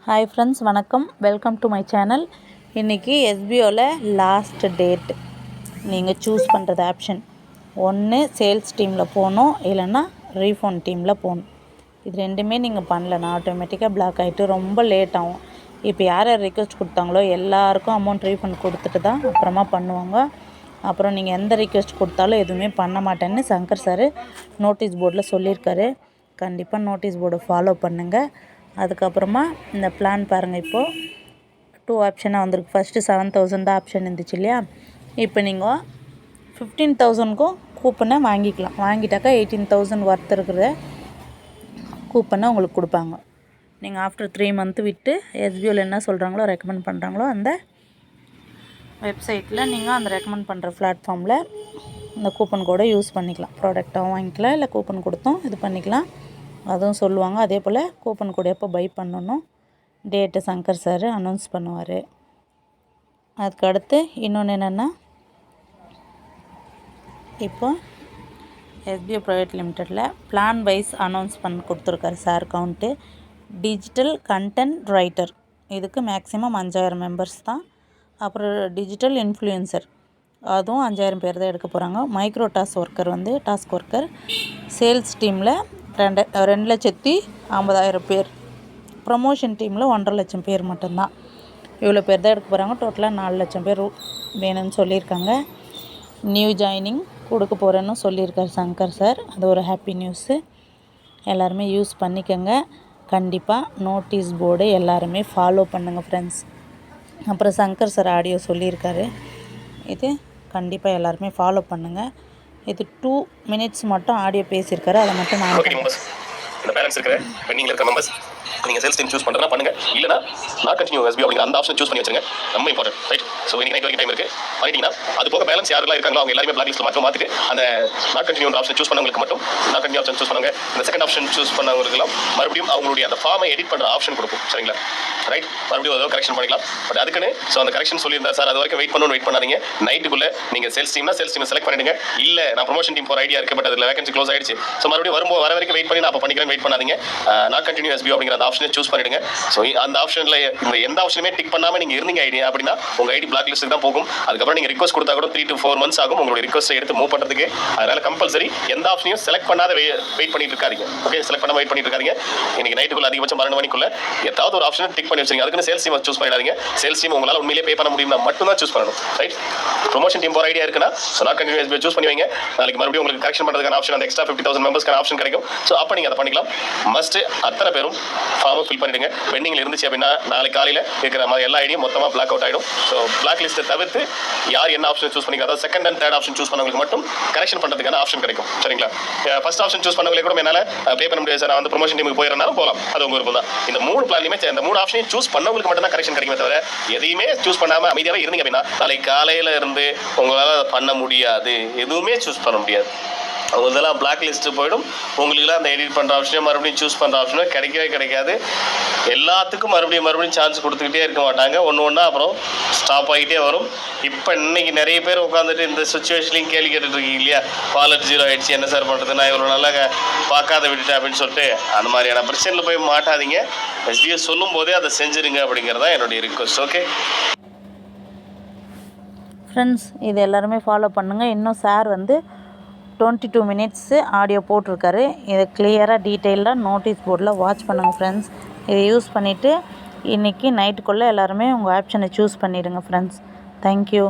Hi friends, வணக்கம். Welcome to my channel. இன்றைக்கி எஸ்பிஓவில் last date. நீங்கள் சூஸ் பண்ணுறது ஆப்ஷன் ஒன்று சேல்ஸ் டீமில் போகணும், இல்லைன்னா ரீஃபண்ட் டீமில் போகணும். இது ரெண்டுமே நீங்கள் பண்ணலன்னா ஆட்டோமேட்டிக்காக பிளாக் ஆகிட்டு ரொம்ப லேட் ஆகும். இப்போ யார் யார் ரிக்வெஸ்ட் கொடுத்தாங்களோ எல்லாேருக்கும் அமௌண்ட் ரீஃபண்ட் கொடுத்துட்டு தான் அப்புறமா பண்ணுவாங்க. அப்புறம் நீங்கள் எந்த ரிக்வெஸ்ட் கொடுத்தாலும் எதுவுமே பண்ண மாட்டேன்னு சங்கர் சார் நோட்டீஸ் போர்டில் சொல்லியிருக்காரு. கண்டிப்பாக நோட்டீஸ் போர்டை ஃபாலோ பண்ணுங்கள். அதுக்கப்புறமா இந்த பிளான் பாருங்கள். இப்போது 2 ஆப்ஷனாக வந்திருக்கு. ஃபஸ்ட்டு 7,000 தான் ஆப்ஷன் இருந்துச்சு இல்லையா? இப்போ நீங்கள் 15,000க்கும் கூப்பனை வாங்கிக்கலாம். வாங்கிட்டாக்கா 18,000 ஒர்த் இருக்கிற கூப்பனை உங்களுக்கு கொடுப்பாங்க. நீங்கள் ஆஃப்டர் 3 மந்த்து விட்டு எஸ்பிஓவில் என்ன சொல்கிறாங்களோ ரெக்கமெண்ட் பண்ணுறாங்களோ அந்த வெப்சைட்டில் நீங்கள் அந்த ரெக்கமெண்ட் பண்ணுற பிளாட்ஃபார்மில் இந்த கூப்பன் கோடை யூஸ் பண்ணிக்கலாம். ப்ராடக்டாகவும் வாங்கிக்கலாம், இல்லை கூப்பன் கொடுத்தும் இது பண்ணிக்கலாம். அதுவும் சொல்லுவாங்க. அதே போல் கூப்பன் கோடு எப்போ பை பண்ணணும் டேட்டு சங்கர் சார் அனௌன்ஸ் பண்ணுவார். அதுக்கு அடுத்து இன்னொன்று என்னென்னா, இப்போ எஸ்பிஓ ப்ரைவேட் லிமிட்டடில் பிளான் வைஸ் அனௌன்ஸ் பண்ணி கொடுத்துருக்காரு sir. Count digital content writer இதுக்கு மேக்ஸிமம் 5,000 மெம்பர்ஸ் தான். அப்புறம் டிஜிட்டல் இன்ஃப்ளூயன்சர் அதுவும் 5,000 பேர் தான் எடுக்க போகிறாங்க. மைக்ரோ டாஸ்க் ஒர்க்கர் சேல்ஸ் டீமில் 2,50,000 பேர். ப்ரமோஷன் டீமில் 1,50,000 பேர் மட்டும்தான். இவ்வளோ பேர் தான் எடுக்க போகிறாங்க. டோட்டலாக 4,00,000 பேர் வேணும்னு சொல்லியிருக்காங்க. நியூ ஜாயினிங் கொடுக்க போகிறேன்னு சொல்லியிருக்கார் சங்கர் சார். அது ஒரு ஹாப்பி நியூஸு. எல்லாருமே யூஸ் பண்ணிக்கோங்க. கண்டிப்பாக நோட்டீஸ் போர்டு எல்லாருமே ஃபாலோ பண்ணுங்கள் ஃப்ரெண்ட்ஸ். அப்புறம் சங்கர் சார் ஆடியோ சொல்லியிருக்காரு. இது கண்டிப்பாக எல்லாருமே ஃபாலோ பண்ணுங்கள். இது 2 மினிட்ஸ் மட்டும் ஆடியோ பேசியிருக்காரு. அதை மட்டும் நான் இந்த பேலன்ஸ் இருக்கிற பெண்டிங்ல இருக்க மெம்பர்ஸ் நீங்கள் சேல்ஸ் டீம் சூஸ் பண்ணுறதா பண்ணுங்க. இல்லைனா நான் கண்டினியூ எஸ்பி அப்படிங்கிற அந்த ஆப்ஷன் சூஸ் பண்ணி வச்சுருங்க. ரொம்ப இம்பார்ட்டன்ட், ரைட்? ஸோ இன்னைக்கு நைட் வரைக்கும் டைம் இருக்குது. பண்ணிட்டீங்கன்னா அது போக பேலன்ஸ் யாரெல்லாம் இருக்காங்களோ அவங்க எல்லாருமே பிளாக் லிஸ்ட்டில் மாற்றிட்டு அந்த நான் கண்டினியூ ஆப்ஷன் சூஸ் பண்ணவங்களுக்கு மட்டும் நான் கண்டினியூ ஆப்ஷன் சூஸ் பண்ணுங்க. இந்த செகண்ட் ஆப்ஷன் சூஸ் பண்ணவங்களுக்குலாம் மறுபடியும் அவங்களுடைய அந்த ஃபார்மை எடிட் பண்ணுற ஆப்ஷன் கொடுக்கும். சரிங்களா? ரைட்? மறுபடியும் ஏதோ கரெக்ஷன் பண்ணிக்கலாம். பட் அதுக்குன்னு ஸோ அந்த கரெக்ஷன் சொல்லியிருந்தா சார் அது வரைக்கும் வெயிட் பண்ணாதீங்க. நைட்டுக்குள்ளே நீங்கள் சேல்ஸ் டீம் செலக்ட் பண்ணிடுங்க. இல்லை நான் ப்ரொமோஷன் டீம் போகிற ஐடியா இருக்குது, பட் அதில் வேகன்சி க்ளோஸ் ஆயிடுச்சு. ஸோ மறுபடியும் வர வரைக்கும் வெயிட் பண்ணி நான் அப்போ பண்ணிக்கிறேன். வெயிட் பண்ணாதீங்க. நான் கண்டினியூ எஸ்பி அப்படிங்கிற அந்த ஆப்ஷனை சூஸ் பண்ணிடுங்க. ஸோ அந்த ஆப்ஷனில் இந்த எந்த ஆப்ஷனுமே டிக் பண்ணாமல் நீங்கள் இருந்தீங்க ஐடியா அப்படின்னா உங்கள் ஐடி பிளாக் லிஸ்ட்டுக்கு தான் போகும். அதுக்கப்புறம் நீங்கள் ரிக்வஸ்ட் கொடுத்தா கூட 3 to 4 months ஆகும் உங்களுடைய ரிக்வஸ்ட்டை எடுத்து மூவ் பண்ணுறதுக்கு. அதனால் கம்பல்சரி எந்த ஆப்ஷனையும் செலக்ட் பண்ணாத வெயிட் பண்ணிட்டு இருக்காதீங்க. ஓகே, செலக்ட் பண்ணாமல் வெயிட் பண்ணிட்டு இருக்காதீங்க. இன்னைக்கு நைட்டுக்குள்ள அதிகபட்சம் 12 மணிக்குள்ள ஏதாவது ஒரு ஆப்ஷனை டிக் பண்ணி வச்சுருங்க. அதுக்குன்னு சேல்ஸ் டீம் சூஸ் பண்ணிடாதீங்க. சேல்ஸ் டீம் உங்களால் உண்மையிலேயே பே பண்ண முடியும்னா மட்டும் தான் சூஸ் பண்ணணும். ரைட்? ப்ரொமோஷன் டீம் போகிற ஐடியா இருக்குன்னா ஸோ நான் கண்டினியூ எஸ்பி சூஸ் பண்ணி வைங்க. நாளைக்கு மறுபடியும் உங்களுக்கு கரெக்ஷன் பண்ணுறதுக்கான ஆப்ஷன் அந்த எக்ஸ்ட்ரா 50,000 மெம்பர்ஸ்க்கான ஆப்ஷன் கிடைக்கும். ஸோ அப்போ நீங்கள் அதை பண்ணிக்கலாம். மஸ்ட் அத்தனை பேரும் ஃபார்மை ஃபில் பண்ணிடுங்க. பெண்டிங்கில் இருந்துச்சு அப்படின்னா நாளைக்கு காலையில் இருக்கிற மாதிரி எல்லா ஐடியும் மொத்தமாக பிளாக் அவுட் ஆகிடும். ஸோ பிளாக் லிஸ்ட்டை தவிர்த்து யார் என்ன ஆப்ஷன் சூஸ் பண்ணிக்க, அதாவது second and third option choose பண்ணவங்களுக்கு மட்டும் கரெக்ஷன் பண்ணுறதுக்கான ஆப்ஷன் கிடைக்கும். சரிங்களா? ஃபர்ஸ்ட் ஆப்ஷன் சூஸ் பண்ணவங்களே கூட என்னால் பே பண்ண முடியாது சார், நான் வந்து ப்ரொமோஷன் டீமுக்கு போயிடறனாலும் போகலாம். அது உங்கள் விருப்பம் தான். இந்த 3 பிளான்லையுமே இந்த 3 ஆப்ஷனையும் சூஸ் பண்ணவங்களுக்கு மட்டும் தான் கரெக்ஷன் கிடைக்குமே தவிர எதையுமே சூஸ் பண்ணாமல் அமைதியாகவே இருந்தீங்க அப்படின்னா நாளைக்கு காலையில் இருந்து உங்களால் பண்ண முடியாது. எதுவுமே சூஸ் பண்ண முடியாது. அவங்களெல்லாம் பிளாக் லிஸ்ட்டு போயிடும். உங்களுக்குலாம் அந்த எடிட் பண்ணுற ஆப்ஷனும் மறுபடியும் சூஸ் பண்ணுற ஆப்ஷனும் கிடைக்காது. எல்லாத்துக்கும் மறுபடியும் சான்ஸ் கொடுத்துக்கிட்டே இருக்க மாட்டாங்க. ஒன்று அப்புறம் ஸ்டாப் ஆகிட்டே வரும். இப்போ இன்னைக்கு நிறைய பேர் உட்காந்துட்டு இந்த சுச்சுவேஷன்லையும் கேள்வி கேட்டுட்டு இருக்கீங்க இல்லையா? வாலெட் 0 ஆகிடுச்சு, என்ன சார் பண்ணுறது, நான் இவ்வளோ நல்லா பார்க்காத விட்டுட்டேன் அப்படின்னு சொல்லிட்டு அந்த மாதிரியான பிரச்சனையில் போய் மாட்டாதீங்க. எஸ்பிஎஸ் சொல்லும் போதே அதை செஞ்சுருங்க அப்படிங்கிறதா என்னுடைய ரிக்வஸ்ட். ஓகே ஃப்ரெண்ட்ஸ், இது எல்லாருமே ஃபாலோ பண்ணுங்கள். இன்னும் சார் வந்து 22 மினிட்ஸு ஆடியோ போட்டிருக்காரு. இதை கிளியராக டீட்டெயிலாக நோட்டீஸ் போர்டில் வாட்ச் பண்ணுங்கள் ஃப்ரெண்ட்ஸ். இதை யூஸ் பண்ணிவிட்டு இன்றைக்கி நைட்டுக்குள்ளே எல்லாருமே உங்கள் ஆப்ஷனை சூஸ் பண்ணிடுங்க ஃப்ரெண்ட்ஸ். தேங்க்யூ.